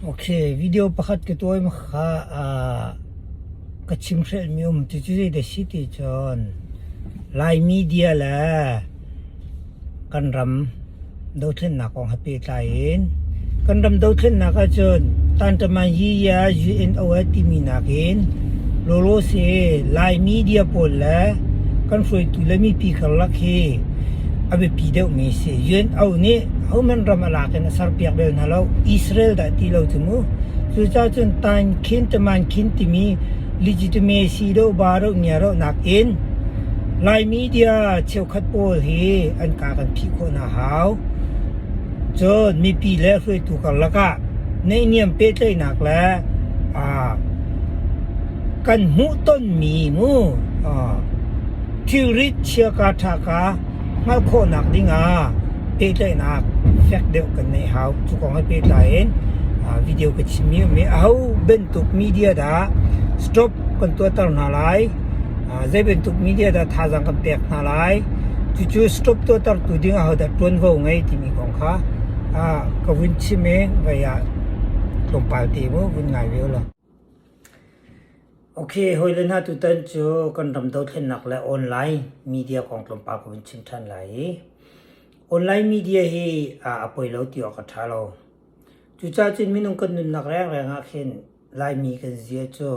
โอเควิดีโอประคัดกันตัวมั้งค่ะก็ชิมเสร็จมีจุดๆเดชิติจอนไลน์มีเดียละกันรำดูเท่นนักของฮัปปี้ไลน์กันรำดูเท่นนักจนตันตมันยียา UN เอาไว้ที่มีนักเองโลโลเซไลน์มีเดียพอละกันช่วยตุลมีปีกันลักเฮอาเบปีเดวมีเซ UN เอาเนี่ยเขามันรำอะไรกันสารพิกเบลนั่นแล้วอิสราเอลได้ที่เราถึงสุดท้ายจนตันคินตมันคินที่มี legitimacy do baro nyaro nak in lai media cheu khat pol hi an ka kan phi ko na haw chon mi pi le hloi tu ka laka nei niam pe tlei nak la kan mu ton mi mu thirit chia ka tha ka ngal kho nak dinga pe tlei nak fek deu kan nei haw chu kong hai pe tlai video ka chimi me au bentuk media da stop kan tua tar na lai zai bentuk media da tha jang kan pek na lai chu stop to tar tu ding a da ton vo ngai ti mi kong kha ka win chi me va ya lom pal ti mo win ngai ve lo okay hoi len ha tu tan chu kan ram do thlen nak la online media kong lom pa ko win chim than lai online media hi apoi lo ti ok tha lo chu cha chin mi nong kan nun nak rang rang a khen lai mi kan zia cho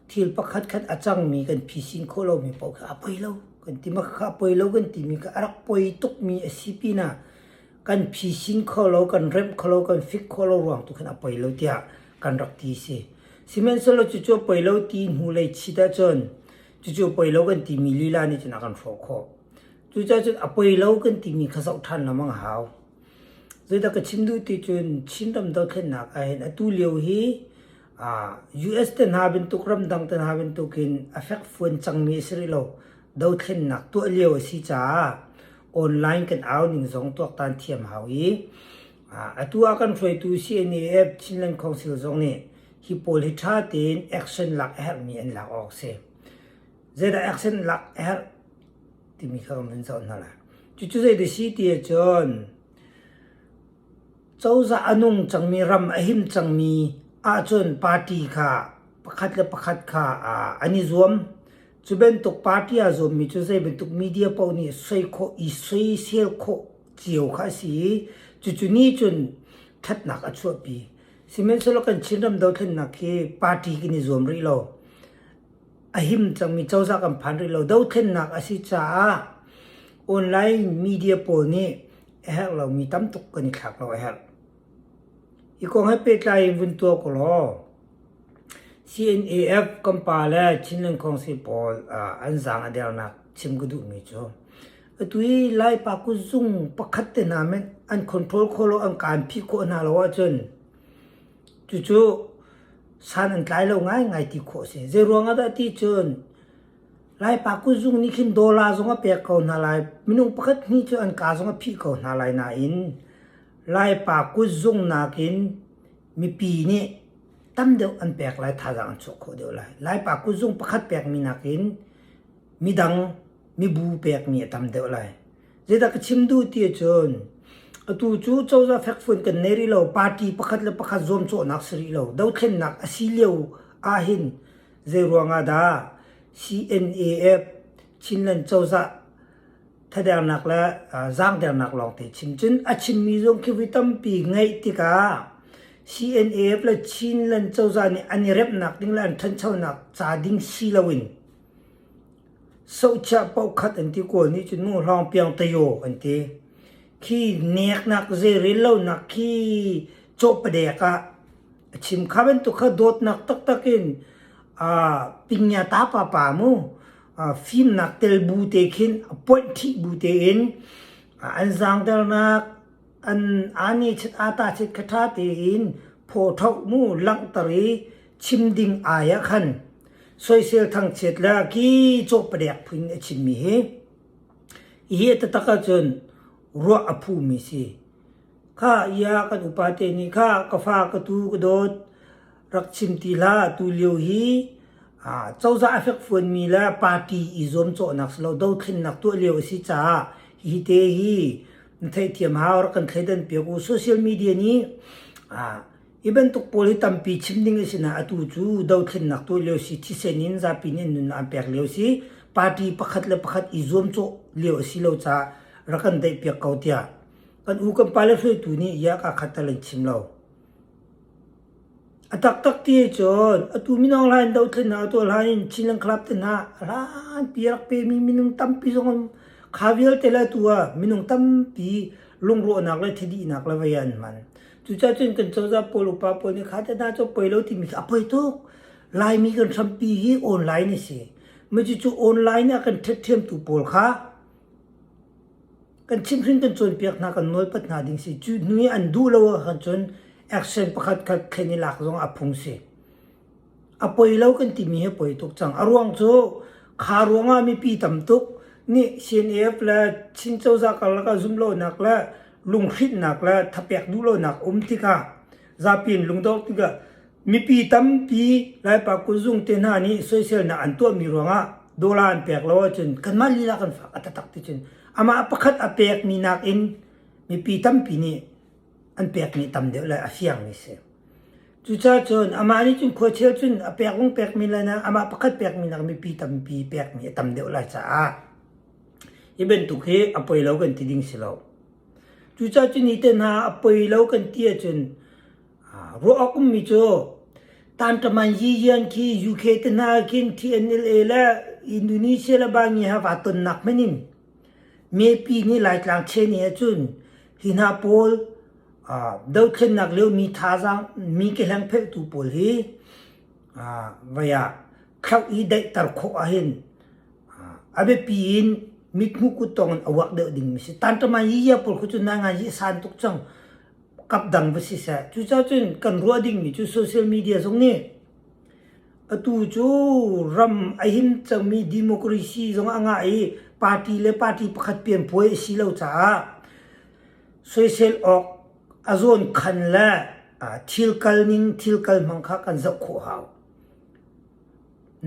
thil pakhat khat achang mi kan phisin kholo mi pau kha apoi lo kan ti ma kha apoi lo kan ti mi ka arak poi tuk mi asipi na kan phisin kholo kan rem kholo kan fik kholo ruang tu kan apoi lo tia kan rak ti se simen solo chu chu poi lo ti hu le chida chon chu poi lo kan ti mi lila ni chana kan fo kho chu cha chu apoi lo kan ti mi khasau than na mang haw zai da ka chimdu ti chun chindam do khen nak a hen atu leo hi US ten haben tukram dang ten haben tukin affect fun chang mi sri lo do khen nak tu leo si cha online kan aw ning zong tok tan thiam hawi atu akan froi tu CNAF Chinland Council zong ni hi pol hi tha tin action lak her mi en lak ok se zeda action lak her ti mi kha men zon na la chu zai de si ti chon châu za anung chang mi ram ahim chang mi chon party kha pakhat le pakhat kha ani zom chuben tok party a zom mi chu sei ben tok media pau ni sei kho i sei sel kho chiu kha si chu ni chun that nak a chu pi simen solo kan chinram do then nak ke party ki ni zom ri lo ahim chang mi châu za kam phan ri lo do then nak a si cha online media pau ni hek lo mi tam tok kan thak lo hek ikong hai pe tlai vun to ko lo CNAF kampala Chinland Council pol an zang adel nak chim gudu mi cho atui lai pa ku zung pakhat te na men an control kholo an kan phi ko na lo wa chun chu san an tlai lo ngai ti kho se je ruanga da ti chun lai pa ku zung ni khin dola zonga pe ko na lai minung pakhat ni chu an ka zonga phi ko na lai na in lai pa ku zung na kin mi pi ni tam deu an pek lai tha jang chu kho deu lai pa ku zung pakhat pek mi na kin mi dang mi bu pek mi tam deu lai je da ka chim du ti chon atu chu chau za fek fun kan neri lo party pakhat le pakhat zom cho nak sri lo dau khen nak asi leu a hin je ruanga da CNAF Chinland chau zaถ้าเดาหนักแล้วจ้างเดาหนักลองติชิมจนอาชิมมีรงคิวิตัมปีไงติกา CNAF และชินลันเจ้าจานี่อันนี้เร็บหนักดิ้งแล้วทันเช่าหนักจ่าดิ้งซีลวินสุชาปอกขัดอันที่กวนนี่จุดนู้นรองเปียงตะโยอันที่ขี้เนียกหนักเจริญเล่าหนักขี้โจบเด็กชิมข้าเป็นตุกข้าโดดหนักตักกินปิญญาตาป่ามูฟิล์มนักเตลบูเตคินปอยที่บูเตอินอันจังเตลนักอันนี้ชิดอาตาชิดคาเตอินโพทอกมูลังตรีชิมดิงอายะขันสวยเซลทั้งเจ็ดแล้วกี่โจบเด็กพิงชิมมีเฮตตะกะจนรัวอภูมิสิข้ายากันอุปาเตนิข้ากฟ้ากตูกโดดรักชิมตีลาตูเลียวฮีเจ้าจะเฟกฟนมีแล้วปาร์ตี้อิซอมโจนักสโลดาวขึ้นนักตัวเลี้ยวสิจ้าฮิเตฮีไทยเทียมหารักกันเคยเดินเปียกูโซเชียลมีเดียนี้ อีเวนตุกโพลิตัมปีชิมดิ้งสินะอตูจูดาวเทนนักตัวเลี้ยวสิที่เซนินซาปีนินนุนอันเปียกเลี้ยวสิปาร์ตี้ประคัดเอีซวมโจเลี้ยวสิเลี้ยวจ้ารักันได้เปียกเกาเตียกันอูกันปาเลฟตัวนี้ยากขัดตะลิงชิมเราตักที่จนตูมินองลายดาวเทนนักตัวลายชิลังคลับเทนนะร้านเปียกเปมีมินุงตัมปีส่งข้าวเยลเตลตัวมินุงตัมปีลุงโรนักเลยทีดีนักเลยวัยมันจุดจ้าจนกันเจ้าจะปลุกปาปนี่ข้าจะน่าจะไปแล้วที่มีอะไรทุกไลน์มีกันสัมปีฮีออนไลน์นี่สิไม่จู่ออนไลน์เนี่ยกันเทียมตัวปลุกค่ะกันชิมขึ้นกันจนเปียกนักกันน้อยปัดนาดิ่งสิจุดนี้อันดูแล้วกันจนแอคชั่นประคัดคัดแค่นี้หลักตรงอพุงสิไปแล้วกันที่มีให้ไปทุกจังอารวงโจขารวงมีปีต่ำตุกนี่เซียนเอฟและชินเจ้าจากแล้วก็ซุ่มโลนักแล้วลุงขิดนักแล้วทับเปียกดูโลนักติกาซาปินลุงดอกติกามีปีตั้มปีไล่ปากกุซุงเตน่านี่โซเชียลนักอันตัวมีรวงโดลาร์เปียกแล้วจนกันมาลีลากันฝากตักติจนอามาประคัดเปียกมีนักอินมีปีตั้มปีนี่อันเปียกมีตั้มเดียวเลยอาเซียงนี่เสียจุดจ้าจนอามานี่จนขวดเชียวจนเปียกวงเปียกมีเลยนะอามาประคัดเปียกมีนักมีปีตั้มปีเปียกมีตั้มเดียวเลยจ้าอีเวนตุกเฮไปแล้วกันที่ดิ่งสิเราจุดจ้าจนนี่เต้นหาไปแล้วกันที่จนรัวกุมมิโจตามตมันยี่ยันที่ยูเคเต้นหากินที่NLAและอินโดนีเซียและบางอย่างว่าต้นนักไม่นิ่มเมื่อปีนี้หลายครั้งเช่นนี้จนหินาโพลดาวเทียมนักเลี้ยวมีท่าจังมีเกลังเพลตูโพลฮีว่าอย่าเขาอีได้ตระโคอาหินอาเบปีนมิดมุกุตองอวักเดือดดิ่งมิสตันตมายี่ยาพลคุจุนางายี่สันตุกจังกับดังบสิเสจุจ้าจุนกันรัวดิ่งมิจุโซเชียลมีเดียตรงนี้ตูจูรัมไอหิมจังมีดิโมคราซีตรงอ่างไอปาร์ตี้ประคัดเปลี่ยนป่วยสิเลวจ้าโซเชียลออกอาจวนขันละทิลกัลนิงทิลกัลมังคักันจักขวาว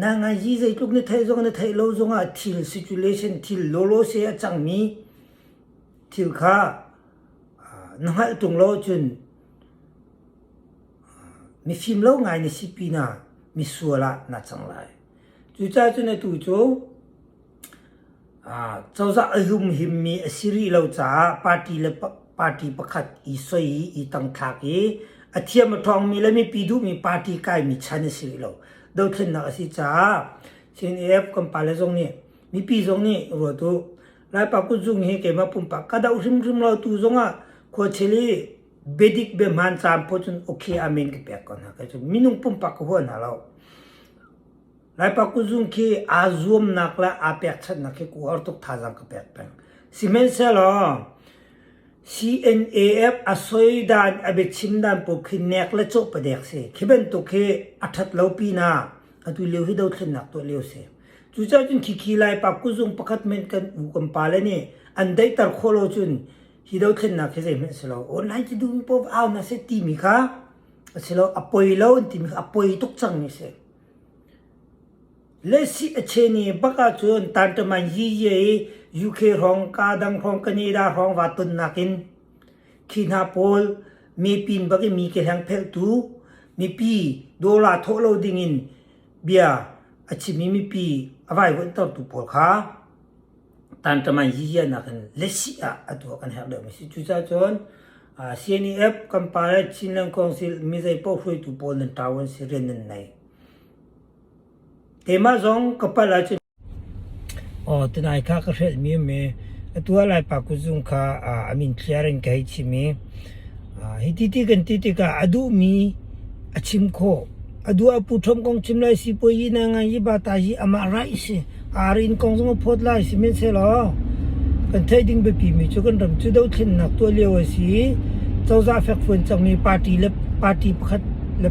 นางอาจีใจทุกนี่ไทยจงนี่ไทยเราจงทิล situation ทิลโลเสียจังมีทิลข้านั่งให้ตรงเราจนมีฟิล์มเราไงในสิปีน่ะมีสัวละน่าจังไรจุดจ้าจนในตู้โจเจ้าจะหุ่มหิมมีสิริเราจ้าปาร์ตี้ประคัดอีสวยอีตั้งทักอีเทียมทองมีแล้วมีปีดูมีปาร์ตี้ไก่มีชันสิริเราดาวเทียนนักสิจ้าเช่นกันปาเลจงนี่มีปีจงนี่รัวตัวไล่ปากกุจุงเฮเกมาปุ่มปากกระดาษริมเราตัวจงขวดเชลีเบดิกเบมันจามพอจนโอเคอามินก็เปียกกันนะก็จะมีนุ่งปุ่มปากหัวน่ะเราไล่ปากกุจุงที่อาซวมนักละอาเปียกชัดนักที่กูอัดตุกท่าจังก็เปียกเป็นซีเมนเซลCNAF อาศัยด้านอเบชิมด้านพวกขี้เน็กและโจประเด็กเสียขี้เป็นตัวแค่อัฐเหล่าปีน่ะตัวเลี้ยวให้ดาวเทียนนักตัวเลี้ยวเสียจู่จ้าจนขี้ไล่ปากกุจุงประคัดเมนกันอุกมปาเลนี่อันใดตระโคโลจุนที่ดาวเทียนนักเสียเป็นสิเราออนไลน์จะดูมีพวกเอาน่ะเสียทีมีค่ะสิเราอภัยแล้วทีมีอภัยทุกจังนี่เสียเลสิเชนี่บักอาจวนตันตมันยี่เย่ยูเคร้องกาดังร้องกันนี่ดาร้องวัดตุนนักินขีนาโพลมีปีนบักมีเกลังเพลตูมีปีโดลาโทโลดิงินเบียอาชิมีปีอวัยวันต่อตุโพลค่ะตันตมันยี่เย่นักนเลสิอาตัวกันเหรอเดิมสิจุดจ้าจวนCNF กัมปาเลชินลังคองซิลมีใจพอคุยตุโพลนันทาวันสิเรนนันไนเทมาจงกับปลาจนตัวนายข้าก็เห็นมีไหมตัวอะไรปากกุจุงข้าอามินเคลียร์กันให้ชิมีฮิติกันอดูมีชิมโคอดูอาปุถมกงชิมไลสิปอยนางยี่บาตาจีอามาไรสิอารินกงจงพอดไลสิเมนเซลกันเทดิ้งไปปีมีจุกันรำจุดเอาเทนนักตัวเลี้ยวสิเจ้าจะเฟกฟันจังมีปาร์ตี้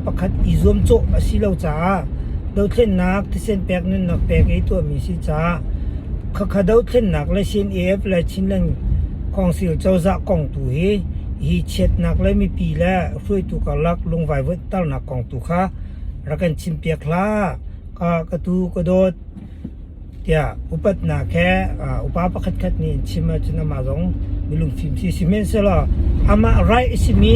ประคัดอีซวมโจสิเราจ้าดาวเทียนนักที่เส้นแปกนั่นนักแปกไอตัวมีสิจ้าข้าดาวเทียนนักและเส้นและชิ้นลังของสิลเจ้าจะกองตัวฮีเช็ดนักและมีปีแล้วช่วยตัวกันลักลงไว้วัดตั้งนักกองตัวข้ารักันชิมเปียกล้ากระตูกระโดดเดี๋ยวอุปนักแค่อุปปักขัดนี่ชิมมาจนมาจงมีลุงฟิล์มสิเมนเสละอามาไรสิมี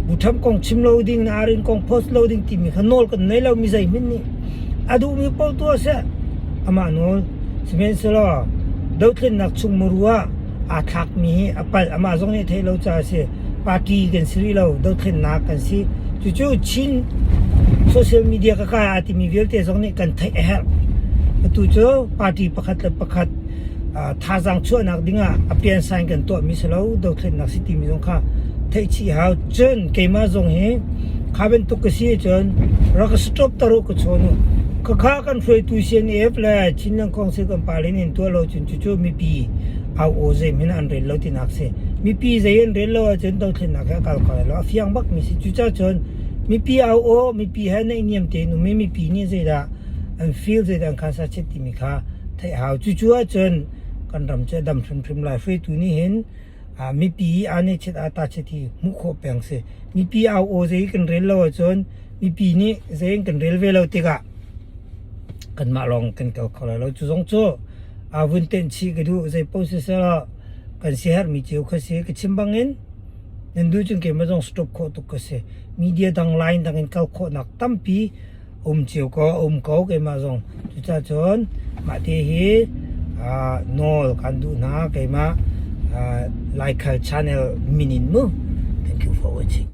บุทำกองชิมโลดิ้งนารินกองโพสโลดิ้งที่มีขนอลกันในเรามีใจมินนี่อดูมีเป้าตัวเสียอามาโนลสมัยสละดาวเทียนนักชุมมัวอาทักมีอปัลอามาจงเนี่ยเทเราจะเสียปาร์ตี้กันสิเราดาวเทียนนักกันสิจู่ๆชินโซเชียลมีเดียก็กลายอาทิมีเวลเตจงเนี่ยกันไทยเอลจู่ๆปาร์ตี้ประคัดและประคัดท่าจังชั่วนักดิ่งอ่ะเปลี่ยนสังกันตัวมิสลาวดาวเทียนนักสิที่มีตรงข้าไทยชี้หาจนเกมาจงเฮข้าเป็นตุกษีจนรักสต็อปตรุกชนุก็ข้ากันช่วยตุเชียนเอฟเลยชินนังคงเสกันปาลินินตัวเราจนจู่ๆมีปีเอาโอเซมินอันเรลเราที่นักเสมีปีเซนเรลเราจนดาวเทียนนักกัลกอลแล้วฟิยังบักมีสิจู่ๆจนมีปีเอาโอมีปีให้ในเนียมเตนุไม่มีปีนี่เสียดาอันฟิลเสียดาคันสัจจิมิข้าไทยหาจู่ๆจนกันรำเจดำพริมไลฟ์ตัวนี้เห็นมีปีอันนี้เช็ดอาตาเช็ดที่มุขเปียงเสมีปีเอาโอเซกันเรลเราจนมีปีนี้เซกันเรลเวลเราติกะกันมาลองกันเก่าเขาแล้วจู่ๆจู่วันเต็นชีก็ดูเซโพสเซอร์กันเสียมีเจ้าเขาเสียก็ชิมบังเงินนั่นดูจนเกี่ยมาต้องสต็อปโคตุกเสมีเดียดังไลน์ดังเงินเก่าโคนักตั้มปีเจียวก็เก่าเกี่ยมาส่งจู่ๆจนมาเที่ยโนกันดูนะเกี่ยมาlike her channel minimum. Thank you for watching.